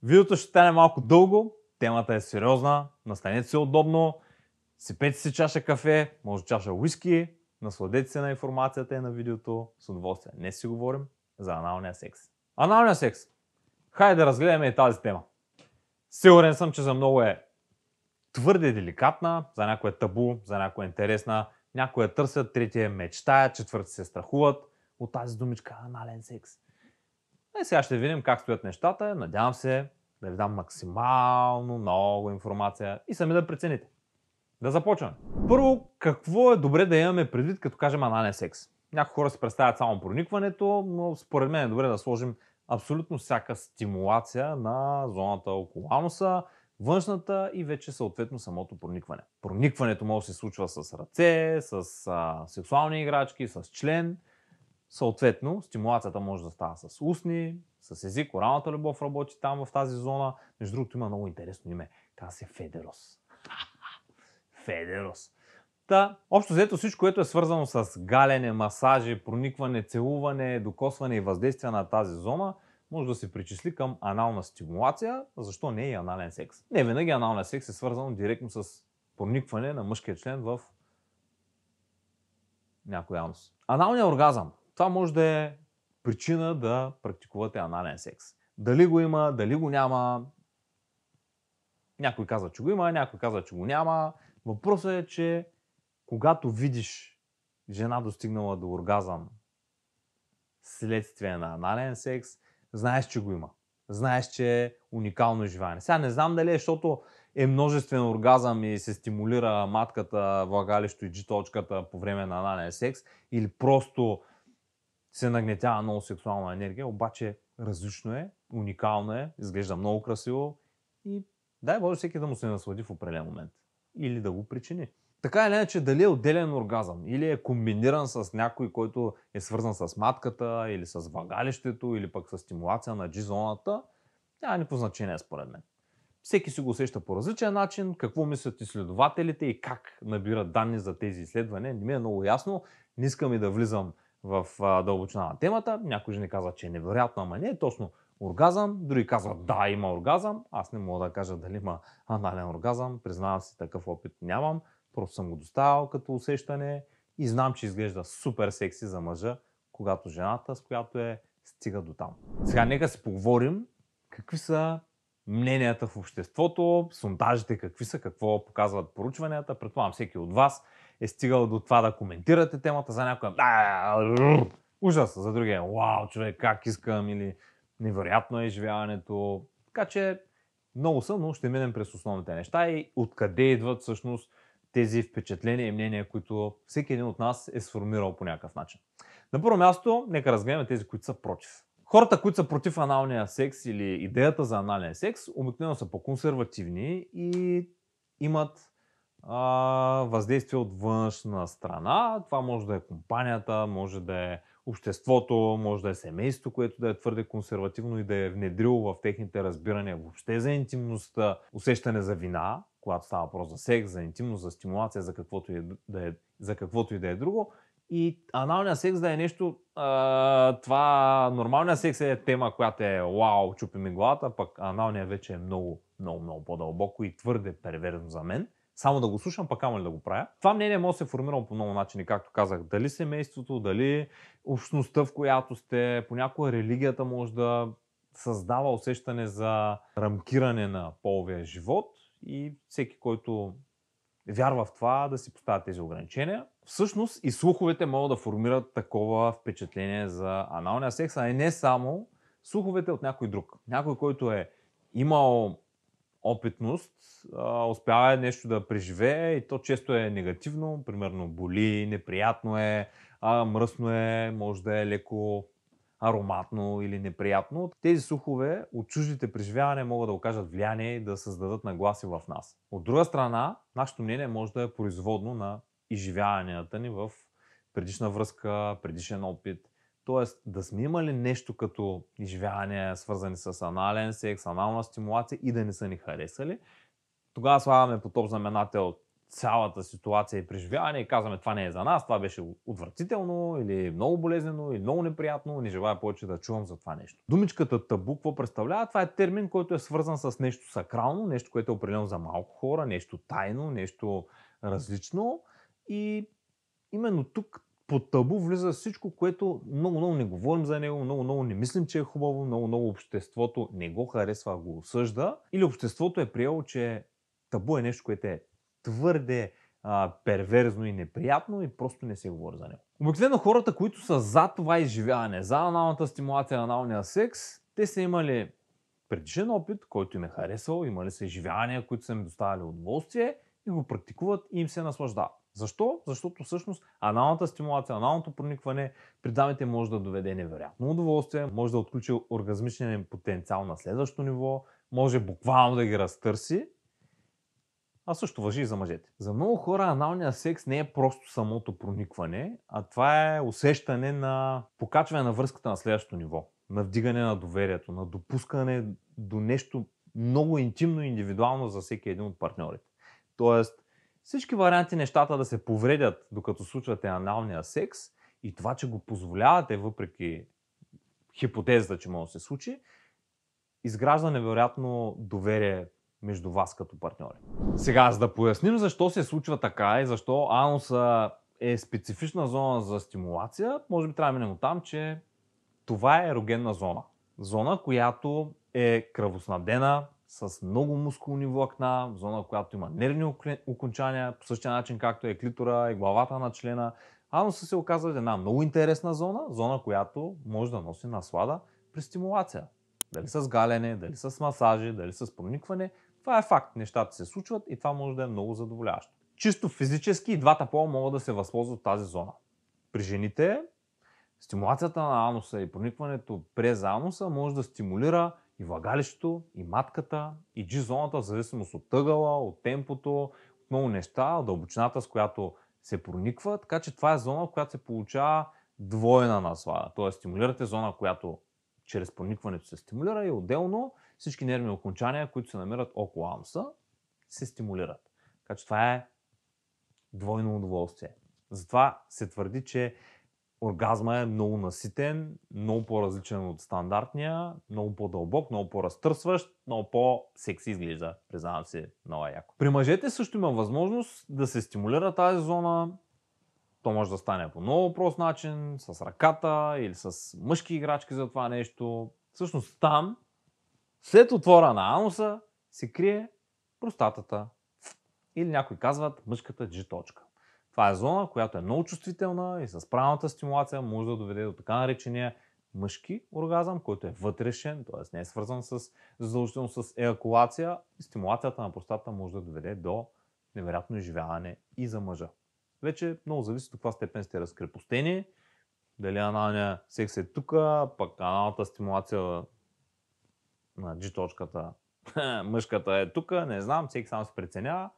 Видеото ще стане малко дълго, темата е сериозна, настанете се удобно, сипете си чаша кафе, може чаша уиски, насладете се на информацията и на видеото с удоволствие. Днес си говорим за аналния секс. Аналния секс. Хайде да разгледаме и тази тема. Сигурен съм, че за много е твърде деликатна, за някой е табу, за някой е интересна, някои я търсят, третия мечтаят, четвърти се страхуват от тази думичка анален секс. И сега ще видим как стоят нещата. Надявам се да ви дам максимално много информация и сами да прецените. Да започваме. Първо, какво е добре да имаме предвид, като кажем анален секс? Някои хора си представят само проникването, но според мен е добре да сложим абсолютно всяка стимулация на зоната около ануса, външната и вече съответно самото проникване. Проникването може да се случва с ръце, с сексуални играчки, с член. Съответно, стимулацията може да става с устни, с език, оралната любов работи там в тази зона. Между другото има много интересно име. Казва се Федерос. Федерос. Та, общо взето всичко, което е свързано с галене, масажи, проникване, целуване, докосване и въздействие на тази зона, може да се причисли към анална стимулация, защо не и анален секс. Не винаги анален секс е свързано директно с проникване на мъжкия член в някой анус. Аналният оргазъм. Това може да е причина да практикувате анален секс. Дали го има, дали го няма. Някой казва, че го има, някой казва, че го няма. Въпросът е, че когато видиш жена достигнала до оргазъм следствие на анален секс, знаеш, че го има. Знаеш, че е уникално изживяване. Сега не знам дали е, защото е множествен оргазъм и се стимулира матката, влагалището и G-точката по време на анален секс, или просто се нагнетява много сексуална енергия, обаче различно е, уникално е, изглежда много красиво и дай Боже всеки да му се наслади в определен момент. Или да го причини. Така или иначе, дали е отделен оргазъм, или е комбиниран с някой, който е свързан с матката, или с влагалището, или пък с стимулация на G-зоната, няма никакво значение според мен. Всеки си го усеща по различен начин, какво мислят изследователите и как набират данни за тези изследвания. Не ми е много ясно, не искам и да влизам в дълбочина на темата. Някои жени казват, че е невероятно, ама не е точно оргазъм. Други казват, да, има оргазъм. Аз не мога да кажа дали има анален оргазъм. Признавам си, такъв опит нямам. Просто съм го доставил като усещане и знам, че изглежда супер секси за мъжа, когато жената, с която е, стига до там. Сега нека си поговорим какви са мненията в обществото, сондажите какви са, какво показват проучванията. Предполагам, всеки от вас е стигал до това да коментирате темата за някой. Ужас, за другия. Вау, човек, как искам, или невероятно е изживяването. Така че много са, но ще минем през основните неща и откъде идват всъщност тези впечатления и мнения, които всеки един от нас е сформирал по някакъв начин. На първо място, нека разгледаме тези, които са против. Хората, които са против аналния секс или идеята за анален секс, обикновено са по-консервативни и имат въздействие от външна страна. Това може да е компанията, може да е обществото, може да е семейството, което да е твърде консервативно и да е внедрило в техните разбирания въобще за интимността, усещане за вина, когато става въпрос за секс, за интимност, за стимулация, за каквото и да е друго. И аналният секс да е нещо, това нормалният секс е тема, която е вау, чупи ми главата, пък аналният вече е много, много, много по-дълбоко и твърде перверзно за мен. Само да го слушам, пък ама ли да го правя. Това мнение може да се формира по много начини, както казах. Дали семейството, дали общността, в която сте, понякога религията може да създава усещане за рамкиране на половия живот и всеки, който вярва в това, да си поставя тези ограничения. Всъщност и слуховете могат да формират такова впечатление за аналния секс, а и не само слуховете от някой друг. Някой, който е имал опитност, успява нещо да преживее и то често е негативно, примерно боли, неприятно е, мръсно е, може да е леко ароматно или неприятно. Тези слухове от чуждите преживявания могат да окажат влияние и да създадат нагласи в нас. От друга страна, нашето мнение може да е производно на изживяванията ни в предишна връзка, предишен опит. Тоест да сме имали нещо като изживявания, свързани с анален секс, анална стимулация и да не са ни харесали. Тогава слагаме под общ знаменател цялата ситуация и преживяване и казваме това не е за нас, това беше отвратително или много болезнено или много неприятно, не желая повече да чувам за това нещо. Думичката табу, какво представлява? Това е термин, който е свързан с нещо сакрално, нещо, което е определено за малко хора, нещо тайно, нещо различно и именно тук под табу влиза всичко, което много не говорим за него, много не мислим, че е хубаво, много обществото не го харесва, го осъжда или обществото е приело, че табу е нещо, което е твърде перверзно и неприятно и просто не се говори за него. Обикновено хората, които са за това изживяване, за аналната стимулация на аналния секс, те са имали предишен опит, който им е харесал, имали са изживявания, които са им доставили удоволствие и го практикуват и им се наслаждават. Защо? Защото всъщност аналната стимулация, аналното проникване при дамите може да доведе невероятно удоволствие, може да отключи оргазмичен потенциал на следващото ниво, може буквално да ги разтърси, а също важи и за мъжете. За много хора аналният секс не е просто самото проникване, а това е усещане на покачване на връзката на следващото ниво, на вдигане на доверието, на допускане до нещо много интимно и индивидуално за всеки един от партньорите. Тоест, всички варианти нещата да се повредят докато случвате аналния секс и това, че го позволявате въпреки хипотезата, че може да се случи, изгражда невероятно доверие между вас като партньори. Сега, за да поясним защо се случва така и защо ануса е специфична зона за стимулация, може би трябва да минем от там, че това е ерогенна зона. Зона, която е кръвоснабдена с много мускулни влакна, зона, която има нервни окончания, по същия начин както е клитора и главата на члена. Ануса се оказва една много интересна зона, която може да носи наслада при стимулация. Дали с галене, дали с масажи, дали с проникване. Това е факт. Нещата се случват и това може да е много задоволяващо. Чисто физически и двата пола могат да се възползват от тази зона. При жените стимулацията на ануса и проникването през ануса може да стимулира и влагалището, и матката, и G-зоната, в зависимост от ъгъла, от темпото, от много неща, от дълбочината, с която се прониква. Така че това е зона, в която се получава двойна наслада. Тоест стимулирате зона, която чрез проникването се стимулира и отделно всички нервни окончания, които се намират около ануса, се стимулират. Така че това е двойно удоволствие. Затова се твърди, че оргазма е много наситен, много по-различен от стандартния, много по-дълбок, много по-разтърсващ, много по-секси изглежда, признавам се, много яко. При мъжете също има възможност да се стимулира тази зона. То може да стане по много прост начин, с ръката или с мъжки играчки за това нещо. Всъщност там, след отвора на ануса, се крие простатата. Или някои казват мъжката G-точка. Това е зона, която е много чувствителна и с правилната стимулация може да доведе до така наречения мъжки оргазъм, който е вътрешен, т.е. не е свързан задължително с еякулация. Стимулацията на простата може да доведе до невероятно изживяване и за мъжа. Вече много зависи до каква степен сте разкрепостени, дали аналния секс е тук, пък аналната стимулация на G-точката, мъжката е тук, не знам, всеки сам се преценява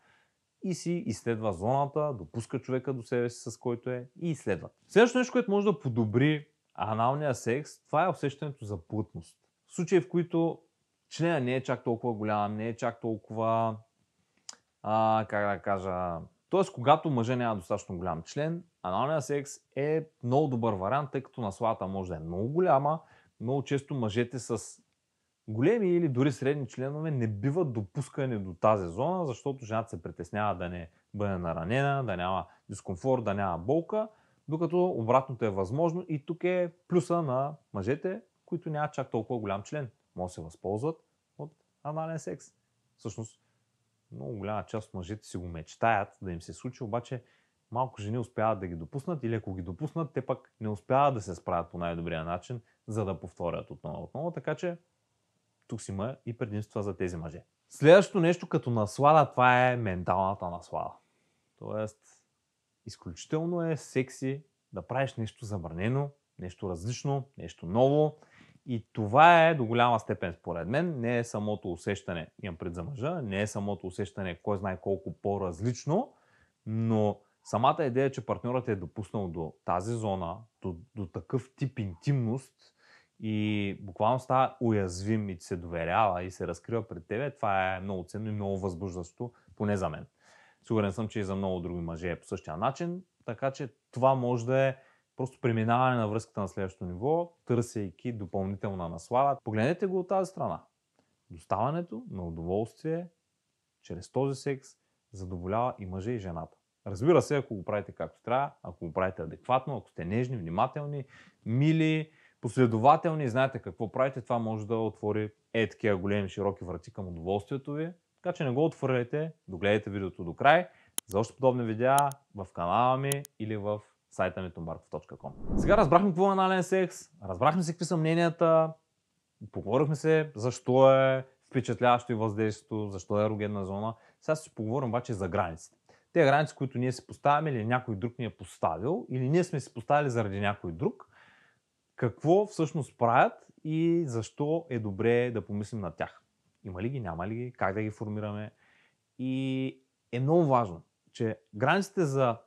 и си изследва зоната, допуска човека до себе си, с който е и изследва. Следващото нещо, което може да подобри аналния секс, това е усещането за плътност. В случаи, в които члена не е чак толкова голям, не е чак толкова, Тоест, когато мъжа няма достатъчно голям член, аналният секс е много добър вариант, тъй като насладата може да е много голяма. Много често мъжете с големи или дори средни членове не биват допускани до тази зона, защото жената се притеснява да не бъде наранена, да няма дискомфорт, да няма болка, докато обратното е възможно и тук е плюса на мъжете, които нямат чак толкова голям член. Може да се възползват от анален секс. Всъщност, много голяма част от мъжете си го мечтаят да им се случи, обаче малко жени успяват да ги допуснат или ако ги допуснат, те пък не успяват да се справят по най-добрия начин, за да повторят отново. Така че тук си има и предимства за тези мъже. Следващото нещо като наслада, това е менталната наслада. Тоест, изключително е секси да правиш нещо забранено, нещо различно, нещо ново. И това е до голяма степен, според мен, не е самото усещане, имам пред за мъжа, не е самото усещане кой знае колко по-различно, но самата идея, че партньорът е допуснал до тази зона, до такъв тип интимност и буквално става уязвим и се доверява и се разкрива пред тебе, това е много ценно и много възбуждащо, поне за мен. Сигурен съм, че и за много други мъже е по същия начин, така че това може да е просто преминаване на връзката на следващото ниво, търсейки допълнителна наслада. Погледнете го от тази страна. Доставането на удоволствие чрез този секс задоволява и мъжа, и жената. Разбира се, ако го правите както трябва, ако го правите адекватно, ако сте нежни, внимателни, мили, последователни, знаете какво правите, това може да отвори такива големи широки врати към удоволствието ви. Така че не го отвърляйте, догледайте видеото до край. За още подобни видеа в канала ми или в сайта ми tombarkov.com. Сега разбрахме какво е анален секс, разбрахме се какви са мненията, поговорихме се защо е впечатляващо и въздействието, защо е ерогенна зона. Сега ще си поговорим обаче за границите. Те граници, които ние си поставяме или някой друг ни е поставил, или ние сме си поставили заради някой друг, какво всъщност правят и защо е добре да помислим на тях. Има ли ги, няма ли ги, как да ги формираме. И е много важно, че границите за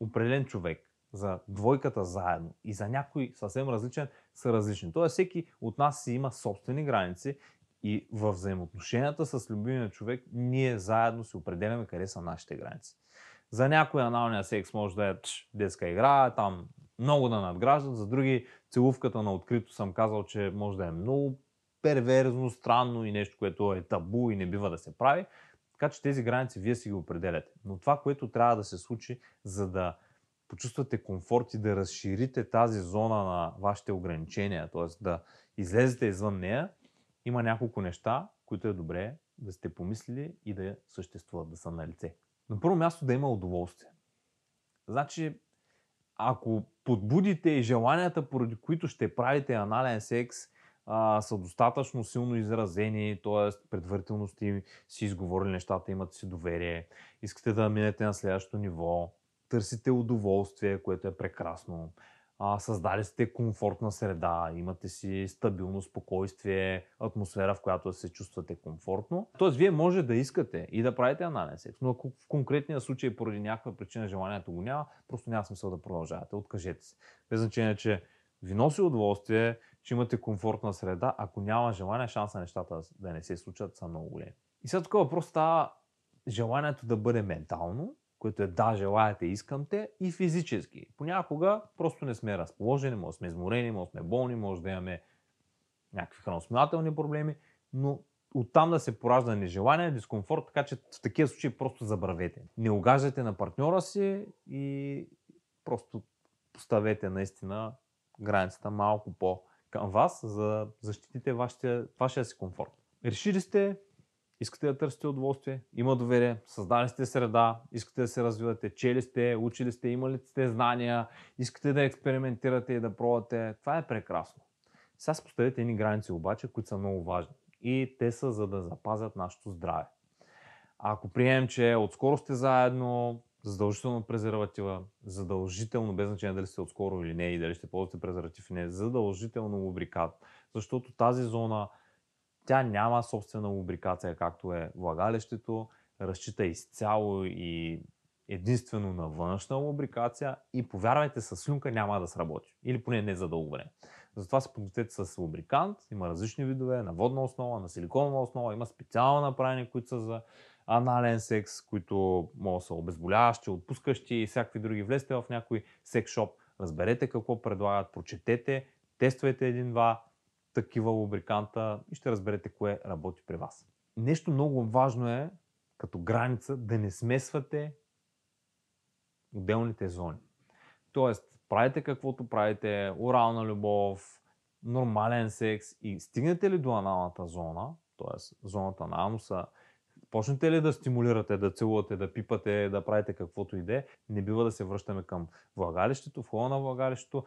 определен човек, за двойката заедно и за някой съвсем различен са различни. Тоест всеки от нас си има собствени граници и в взаимоотношенията с любимия човек ние заедно си определяме къде са нашите граници. За някой аналния секс може да е детска игра, там много да надграждат, за други целувката на открито съм казал, че може да е много перверзно, странно и нещо, което е табу и не бива да се прави. Така че тези граници вие си ги определяте. Но това, което трябва да се случи, за да почувствате комфорт и да разширите тази зона на вашите ограничения, т.е. да излезете извън нея, има няколко неща, които е добре да сте помислили и да съществуват, да са на лице. На първо място да има удоволствие. Значи, ако подбудите и желанията, поради които ще правите анален секс, са достатъчно силно изразени, т.е. предварително сте си изговорили нещата, имате си доверие, искате да минете на следващото ниво, търсите удоволствие, което е прекрасно, създали сте комфортна среда, имате си стабилно спокойствие, атмосфера, в която се чувствате комфортно. Тоест, вие може да искате и да правите анален секс, но ако в конкретния случай поради някаква причина желанието го няма, просто няма смисъл да продължавате. Откажете се. Без значение, че ви носи удоволствие, че имате комфортна среда, ако няма желание, шанса на нещата да не се случат са много големи. И сега тук въпрос става желанието да бъде ментално, което е да, желаете, искамте, и физически. Понякога просто не сме разположени, може да сме изморени, може да сме болни, може да имаме някакви храносмилателни проблеми, но оттам да се поражда нежелание, дискомфорт, така че в такива случаи просто забравете. Не угаждайте на партньора си и просто поставете наистина границата малко по към вас, за да защитите вашия си комфорт. Решили сте, искате да търсите удоволствие, има доверие, създали сте среда, искате да се развивате, чели сте, учили сте, имали сте знания, искате да експериментирате и да пробвате. Това е прекрасно. Сега поставете едни граници обаче, които са много важни. И те са за да запазят нашето здраве. А ако приемем, че отскоро сте заедно, задължително презерватива, задължително, без значение дали сте отскоро или не и дали ще ползвате презерватив или не, задължително лубрикат. Защото тази зона, тя няма собствена лубрикация, както е влагалището, разчита изцяло и единствено на външна лубрикация и повярвайте, с слюнка няма да сработи. Или поне не за дълго време. Затова се подгответе с лубрикант, има различни видове, на водна основа, на силиконова основа, има специално направени, които са за анален секс, които могат да са обезболяващи, отпускащи и всякакви други. Влезте в някой секс шоп, разберете какво предлагат, прочетете, тествайте един-два такива лубриканта и ще разберете кое работи при вас. Нещо много важно е, като граница, да не смесвате отделните зони. Тоест, правите каквото правите, орална любов, нормален секс и стигнете ли до аналната зона, т.е. зоната на ануса, почнете ли да стимулирате, да целувате, да пипате, да правите каквото и да е, не бива да се връщаме към влагалището, входа на влагалището.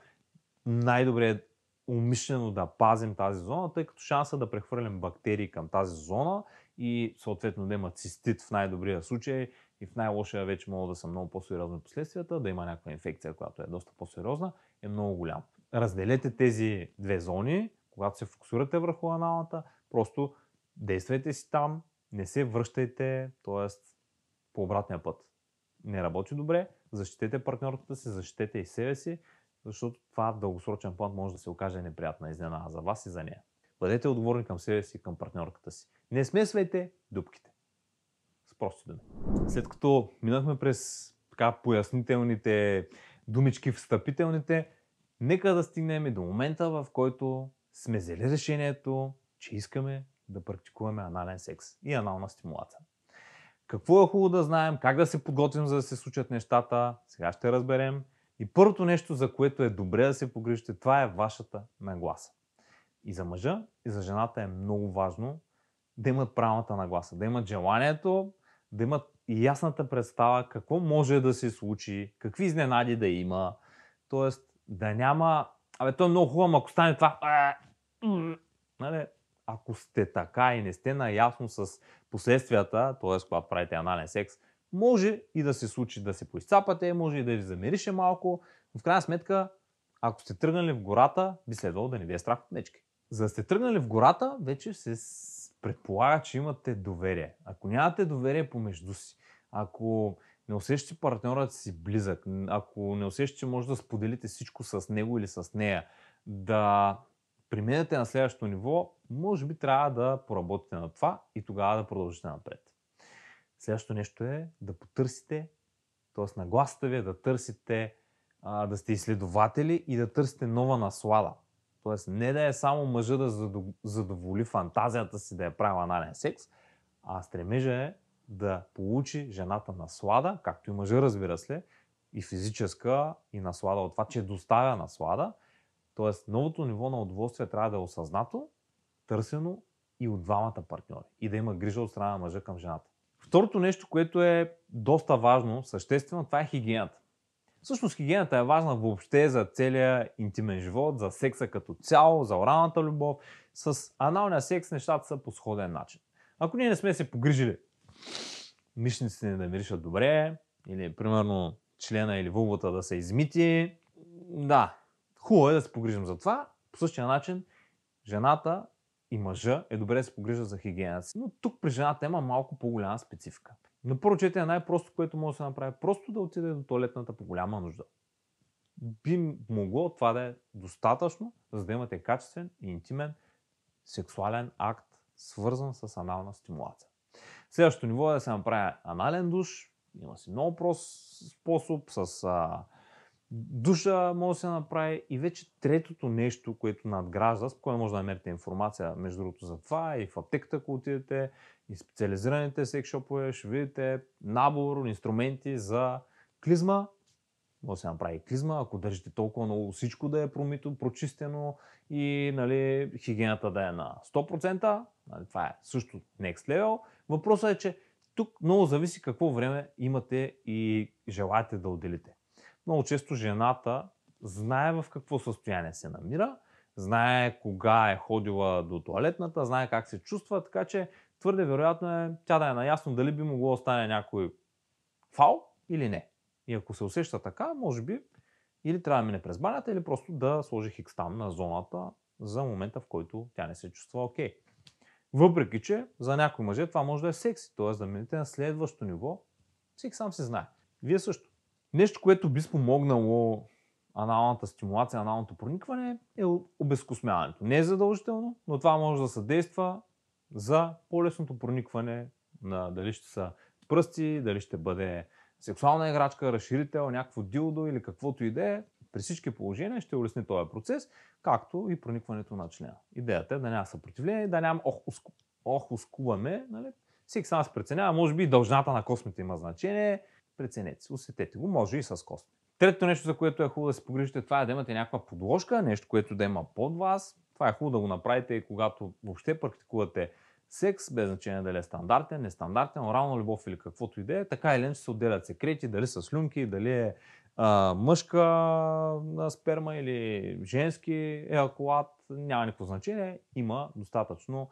Най-добре е умишлено да пазим тази зона, тъй като шанса да прехвърлим бактерии към тази зона и съответно да има цистит в най-добрия случай и в най-лошия вече могат да са много по-сериозни последствията, да има някаква инфекция, която е доста по-сериозна, е много голям. Разделете тези две зони, когато се фокусирате върху аналната, просто действайте си там, не се връщайте, т.е. по обратния път. Не работи добре, защитете партньорката си, защитете и себе си, защото това в дългосрочен план може да се окаже неприятна изненада за вас и за нея. Бъдете отговорни към себе си и към партньорката си. Не смесвайте дупките. прости думи. След като минахме през така пояснителните думички, встъпителните, нека да стигнем до момента, в който сме взели решението, че искаме да практикуваме анален секс и анална стимулация. Какво е хубаво да знаем, как да се подготвим, за да се случат нещата, сега ще разберем. И първото нещо, за което е добре да се погрижите, това е вашата нагласа. И за мъжа, и за жената е много важно да имат правилната нагласа, да имат желанието, да имат и ясната представа какво може да се случи, какви изненади да има. Тоест да няма... то е много хубаво, ако стане това... Нали? Ако сте така и не сте наясно с последствията, т.е. когато правите анален секс, може и да се случи да се поизцапате, може и да ви замирише малко, но в крайна сметка, ако сте тръгнали в гората, би следвало да не ви е страх от мечки. За да сте тръгнали в гората, вече се предполага, че имате доверие. Ако нямате доверие помежду си, ако не усещате партньорът си близък, ако не усещате, че може да споделите всичко с него или с нея, да преминете на следващото ниво, може би трябва да поработите на това и тогава да продължите напред. Следващото нещо е да потърсите, т.е. нагласата ви е да търсите, да сте изследователи и да търсите нова наслада. Т.е. не да е само мъжа да задоволи фантазията си да е правил анален секс, а стремежа е да получи жената наслада, както и мъжа, разбира се, и физическа, и наслада от това, че доставя наслада. Тоест, новото ниво на удоволствие трябва да е осъзнато, търсено и от двамата партньори. И да има грижа от страна на мъжа към жената. Второто нещо, което е доста важно, съществено, това е хигиената. Всъщност хигиената е важна въобще за целия интимен живот, за секса като цяло, за оралната любов. С аналния секс нещата са по сходен начин. Ако ние не сме се погрижили мишниците ни да миришат добре, или примерно члена или вулвата да са измити, да, хубаво е да се погрижим за това. По същия начин жената и мъжа е добре да се погрижат за хигиената си. Но тук при жената има малко по-голяма специфика. На първо четене най-просто, което може да се направи, просто да отиде до тоалетната по голяма нужда. Би могло това да е достатъчно, за да имате качествен и интимен сексуален акт, свързан с анална стимулация. Следващото ниво е да се направи анален душ. Има си много прост способ с душа може да се направи. И вече третото нещо, което надгражда, с което може да намерите информация, между другото, за това и в аптеката, ако отидете, и специализираните секс-шопове, ще видите набор, инструменти за клизма. Може да се направи клизма, ако държите толкова много всичко да е промито, прочистено и нали, хигиената да е на 100%. Нали, това е също next level. Въпросът е, че тук много зависи какво време имате и желаете да отделите. Много често жената знае в какво състояние се намира, знае кога е ходила до тоалетната, знае как се чувства, така че твърде вероятно е тя да е наясно дали би могло да стане някой фал или не. И ако се усеща така, може би или трябва да мине през банята, или просто да сложи хикс там на зоната за момента, в който тя не се чувства окей. Въпреки, че за някои мъже това може да е секси, т.е. да минете на следващото ниво, всеки сам се знае. Вие също. Нещо, което би спомогнало аналната стимулация, аналното проникване е обезкосмяването. Не е задължително, но това може да съдейства за по-лесното проникване на дали ще са пръсти, дали ще бъде сексуална играчка, разширител, някакво дилдо или каквото и да е. При всички положения ще улесни този процес, както и проникването на члена. Идеята е да няма съпротивление, да няма оскубане. Нали? Всеки сам се преценява, може би и дължината на космите има значение. Преценете си, усетете го, може и с косми. Третото нещо, за което е хубаво да се погрижите, това е да имате някаква подложка, нещо, което да има под вас. Това е хубаво да го направите и когато въобще практикувате секс, без значение дали е стандартен, нестандартен, орална любов или каквото и да е, така или иначе се отделят секрети, дали са слюнки, дали е мъжка сперма или женски еякулат, няма никакво значение. Има достатъчно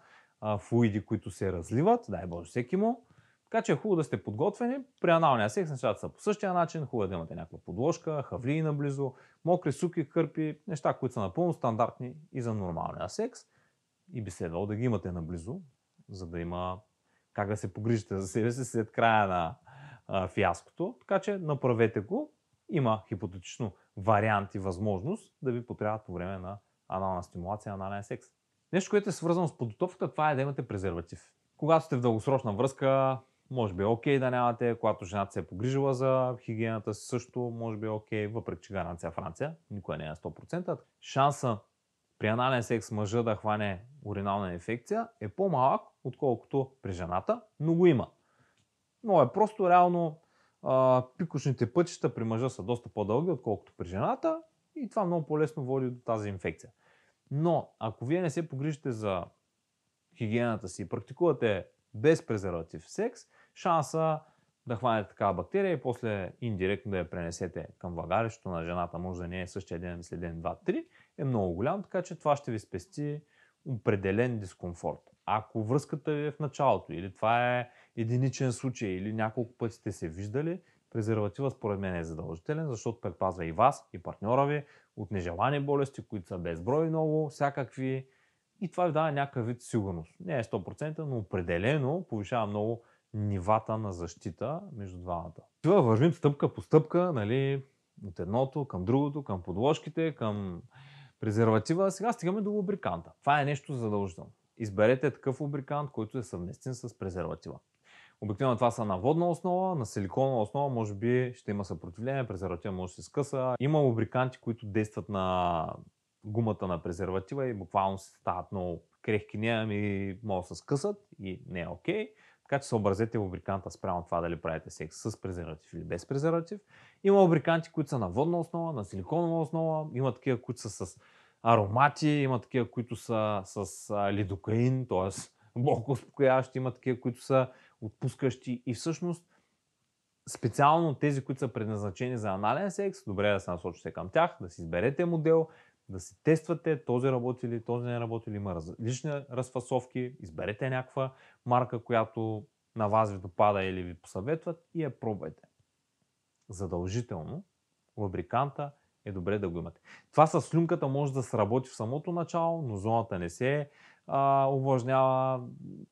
флуиди, които се разливат, дай Боже всеки му. Така че е хубаво да сте подготвени. При аналния секс нещата са по същия начин. Хубаво да имате някаква подложка, хавлии наблизо, мокри суки, кърпи, неща, които са напълно стандартни и за нормалния секс. И би следвало да ги имате наблизо, за да има как да се погрижите за себе си след края на фиаското. Така че направете го. Има хипотетично вариант и възможност да ви потребват по време на анална стимулация, анален секс. Нещо, което е свързано с подготовката, това е да имате презерватив. Когато сте в дългосрочна връзка, може би е окей да нямате, когато жената се е погрижила за хигиената си също, може би е окей, въпреки че гаранция Франция, никой не е на 100%. Шанса при анален секс мъжа да хване уринална инфекция е по-малък, отколкото при жената, но го има. Но е просто реално пикочните пътища при мъжа са доста по-дълги, отколкото при жената и това много по-лесно води до тази инфекция. Но ако вие не се погрижите за хигиената си и практикувате без презерватив секс, шанса да хванете такава бактерия и после индиректно да я пренесете към влагалището на жената, може да не е същия ден, след ден, 2, 3, е много голям, така че това ще ви спести определен дискомфорт. Ако връзката ви е в началото или това е единичен случай или няколко пъти сте се виждали, презерватива според мен е задължителен, защото предпазва и вас, и партньора ви от нежелани болести, които са безброй много, всякакви. И това ви дава някакъв вид сигурност. Не е 100%, но определено повишава много нивата на защита между двамата. Това вървим стъпка по стъпка, нали, от едното към другото, към подложките, към презерватива. Сега стигаме до лубриканта. Това е нещо задължително. Изберете такъв лубрикант, който е съвместим с презерватива. Обикновено това са на водна основа, на силиконова основа, може би ще има съпротивление, презерватива може да се скъса. Има лубриканти, които действат на гумата на презерватива и буквално се стават много крехки нея и могат да се скъсат и не е окей. Така че съобразете лубриканта спрямо това дали правите секс с презерватив или без презерватив. Има лубриканти, които са на водна основа, на силиконова основа, има такива, които са с аромати, има такива, които са с лидокаин, т.е. болко успокояващи, има такива, които са отпускащи и всъщност специално тези, които са предназначени за анален секс, добре е да се насочите към тях, да си изберете модел, да си тествате този работи ли, този не работи ли, има различни разфасовки, изберете някаква марка, която на вас ви допада или ви посъветват и я пробвайте. Задължително лубриканта е добре да го имате. Това с слюнката може да сработи в самото начало, но зоната не се увлажнява,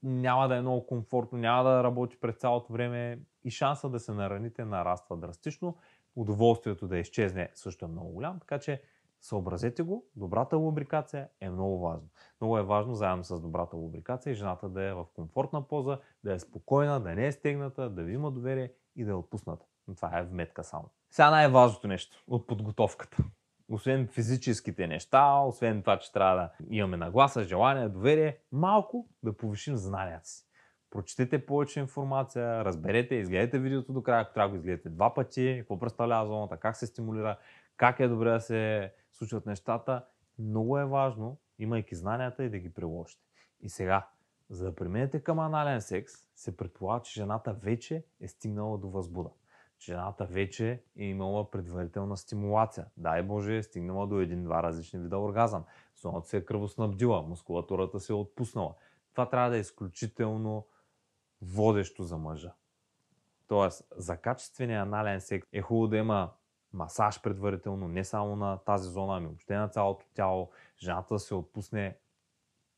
няма да е много комфортно, няма да работи през цялото време и шанса да се нараните нараства драстично. Удоволствието да изчезне също е много голям, така че съобразете го. Добрата лубрикация е много важно. Много е важно заедно с добрата лубрикация и жената да е в комфортна поза, да е спокойна, да не е стегната, да ви има доверие и да е отпусната. Но това е вметка само. Сега най-важното нещо от подготовката. Освен физическите неща, освен това, че трябва да имаме нагласа, желание, доверие, малко да повишим знанията си. Прочетете повече информация, разберете, изгледайте видеото до края, ако трябва да го изгледате 2 пъти, какво представлява зоната, как се стимулира, как е добре да се случват нещата. Много е важно, имайки знанията и да ги приложите. И сега, за да преминете към анален секс, се предполага, че жената вече е стигнала до възбуда. Жената вече е имала предварителна стимулация. Дай Боже, е стигнала до 1-2 различни вида оргазъм. Зоната се е кръвоснабдила, мускулатурата се е отпуснала. Това трябва да е изключително водещо за мъжа. Тоест, за качествения анален секс е хубаво да има масаж предварително, не само на тази зона, ами въобще на цялото тяло. Жената да се отпусне,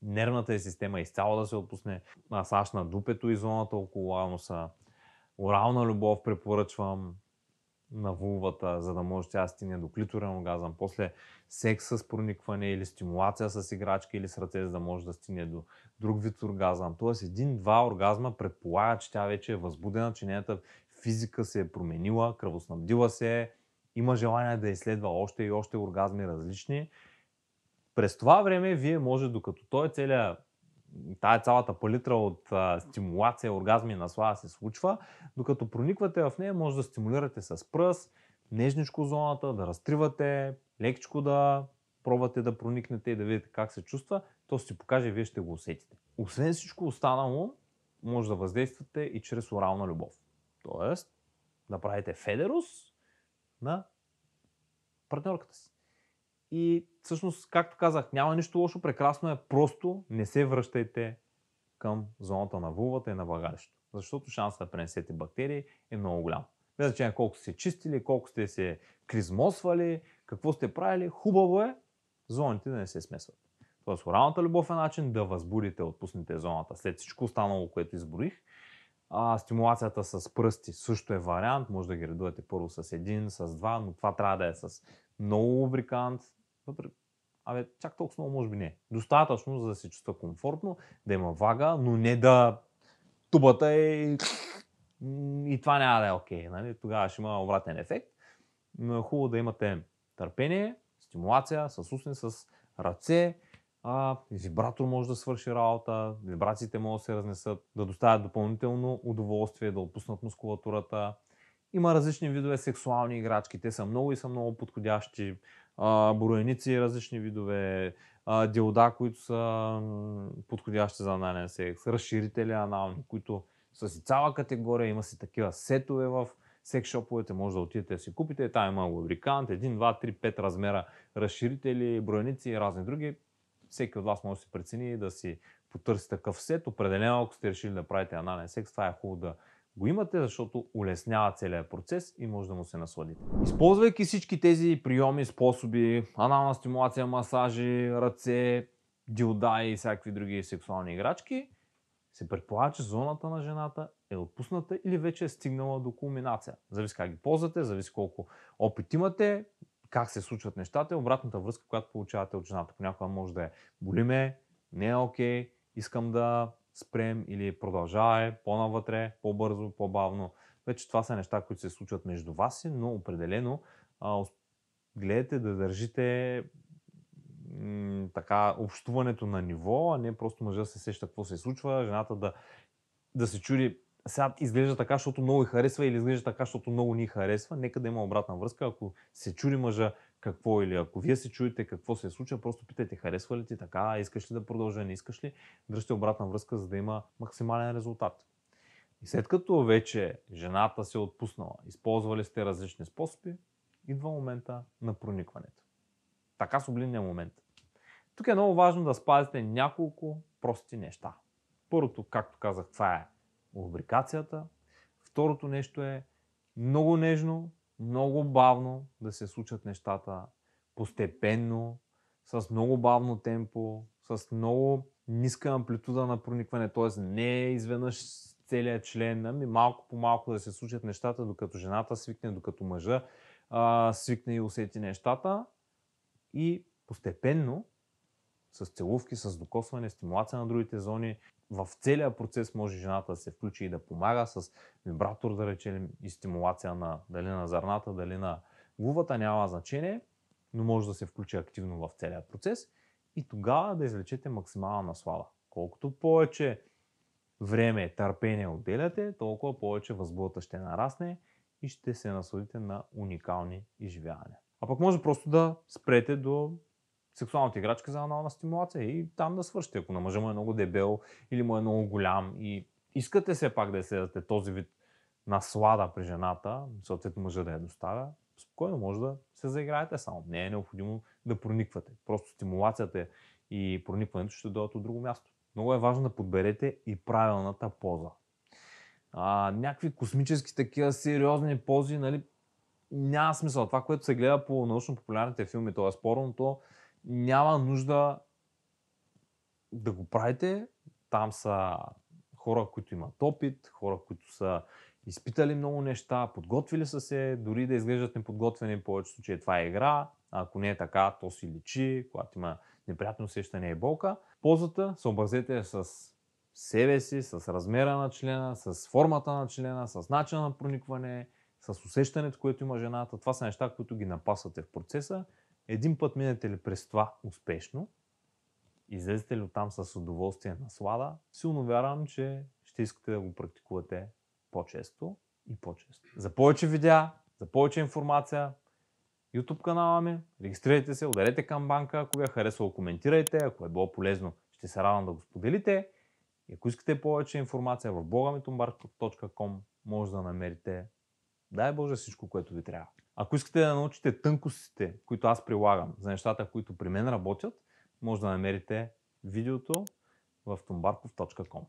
нервната ѝ система изцяло да се отпусне, масаж на дупето и зоната около ануса. Орална любов препоръчвам на вулвата, за да може тя да стигне до клиторен оргазъм. После секс с проникване или стимулация с играчки или с ръце, за да може да стигне до друг вид оргазъм. Тоест 1-2 оргазма предполага, че тя вече е възбудена, че нейната физика се е променила, кръвоснабдила се, има желание да изследва още и още оргазми различни. През това време вие може, докато той тая цялата палитра от стимулация, оргазми и наслада се случва, докато прониквате в нея, може да стимулирате с пръст, нежничко зоната, да разтривате, лекичко да пробвате да проникнете и да видите как се чувства, то ще си покаже и вие ще го усетите. Освен всичко останало, може да въздействате и чрез орална любов. Тоест, да правите федерус на партньорката си. И всъщност, както казах, няма нищо лошо, прекрасно е, просто не се връщайте към зоната на вулвата и на влагалището, защото шансът да пренесете бактерии е много голям. Без значение колко сте чистили, колко сте се кризмосвали, какво сте правили, хубаво е зоните да не се смесват. Тоест, оралната любов е начин да възбудите, отпуснете зоната след всичко останало, което изброих. Стимулацията с пръсти също е вариант, може да ги редувате първо с 1, с 2, но това трябва да е с много лубрикант. Чак толкова много може би не. Достатъчно, за да се чувства комфортно, да има влага, но не да тубата е и това няма да е окей. Нали? Тогава ще има обратен ефект. Но е хубаво да имате търпение, стимулация с устни, с ръце. Вибратор може да свърши работа, вибрациите могат да се разнесат, да доставят допълнително удоволствие, да отпуснат мускулатурата. Има различни видове сексуални играчки, те са много и са много подходящи. Броеници, различни видове, дилда, които са подходящи за анален секс, разширители анални, които са си цяла категория, има си такива сетове в секс шоповете, може да отидете да си купите, там има лубрикант, 1, 2, 3, 5 размера разширители, броеници и разни други. Всеки от вас може да си прецени и да си потърси такъв сет. Определено, ако сте решили да правите анален секс, това е хубаво да го имате, защото улеснява целият процес и може да му се насладите. Използвайки всички тези приеми, способи, анална стимулация, масажи, ръце, дилда и всякакви други сексуални играчки, се предполага, че зоната на жената е отпусната или вече е стигнала до кулминация. Зависи как ги ползвате, зависи колко опит имате, как се случват нещата, обратната връзка, която получавате от жената. Понякога може да е боли ме, не е окей, искам да спрем или продължавай по-навътре, по-бързо, по-бавно. Вече това са неща, които се случват между вас, но определено гледайте да държите така общуването на ниво, а не просто мъжа да се сеща какво се случва, жената да се чуди сега изглежда така, защото много й харесва или изглежда така, защото много ни харесва. Нека да има обратна връзка. Ако се чуди мъжа какво или ако вие се чуете какво се случва, просто питайте харесва ли ти така, искаш ли да продължа, не искаш ли. Дръжте обратна връзка, за да има максимален резултат. И след като вече жената се е отпуснала, използвали сте различни способи, идва момента на проникването. Така сублимния момент. Тук е много важно да спазите няколко прости неща. Първото, както казах, това е лубрикацията. Второто нещо е много нежно, много бавно да се случат нещата, постепенно, с много бавно темпо, с много ниска амплитуда на проникване, т.е. не изведнъж целият член, ами малко по малко да се случат нещата, докато жената свикне, докато мъжа свикне и усети нещата и постепенно с целувки, с докосване, стимулация на другите зони. В целия процес може жената да се включи и да помага с вибратор, да речем, и стимулация дали на зърната, дали на вулвата, няма значение, но може да се включи активно в целия процес и тогава да извлечете максимална наслада. Колкото повече време, търпение отделяте, толкова повече възбудата ще нарасне и ще се насладите на уникални изживявания. А пък може просто да спрете до сексуалната играчка за анална стимулация и там да свършите. Ако на мъжа му е много дебел или му е много голям и искате все пак да изследвате този вид наслада при жената, съответно мъжа да я доставя, спокойно може да се заиграете само. Не е необходимо да прониквате. Просто стимулацията и проникването ще дойдат от друго място. Много е важно да подберете и правилната поза. Някакви космически такива сериозни пози, нали, няма смисъл. Това, което се гледа по научно-популярните филми, това е спорното, няма нужда да го правите. Там са хора, които имат опит, хора, които са изпитали много неща, подготвили са се, дори да изглеждат неподготвени, в повечето случаи това е игра. Ако не е така, то си личи, когато има неприятно усещане и болка. Позата съобразете с себе си, с размера на члена, с формата на члена, с начина на проникване, с усещането, което има жената. Това са неща, които ги напасвате в процеса. Един път минете ли през това успешно, излезете ли оттам с удоволствие, наслада, силно вярвам, че ще искате да го практикувате по-често и по-често. За повече видеа, за повече информация, YouTube канала ми, регистрирайте се, ударете камбанка, ако ви е харесало, коментирайте, ако е било полезно, ще се радвам да го споделите. И ако искате повече информация в блога ми tumbarko.com, може да намерите, дай Боже, всичко, което ви трябва. Ако искате да научите тънкостите, които аз прилагам, за нещата, които при мен работят, може да намерите видеото в tumbarkov.com.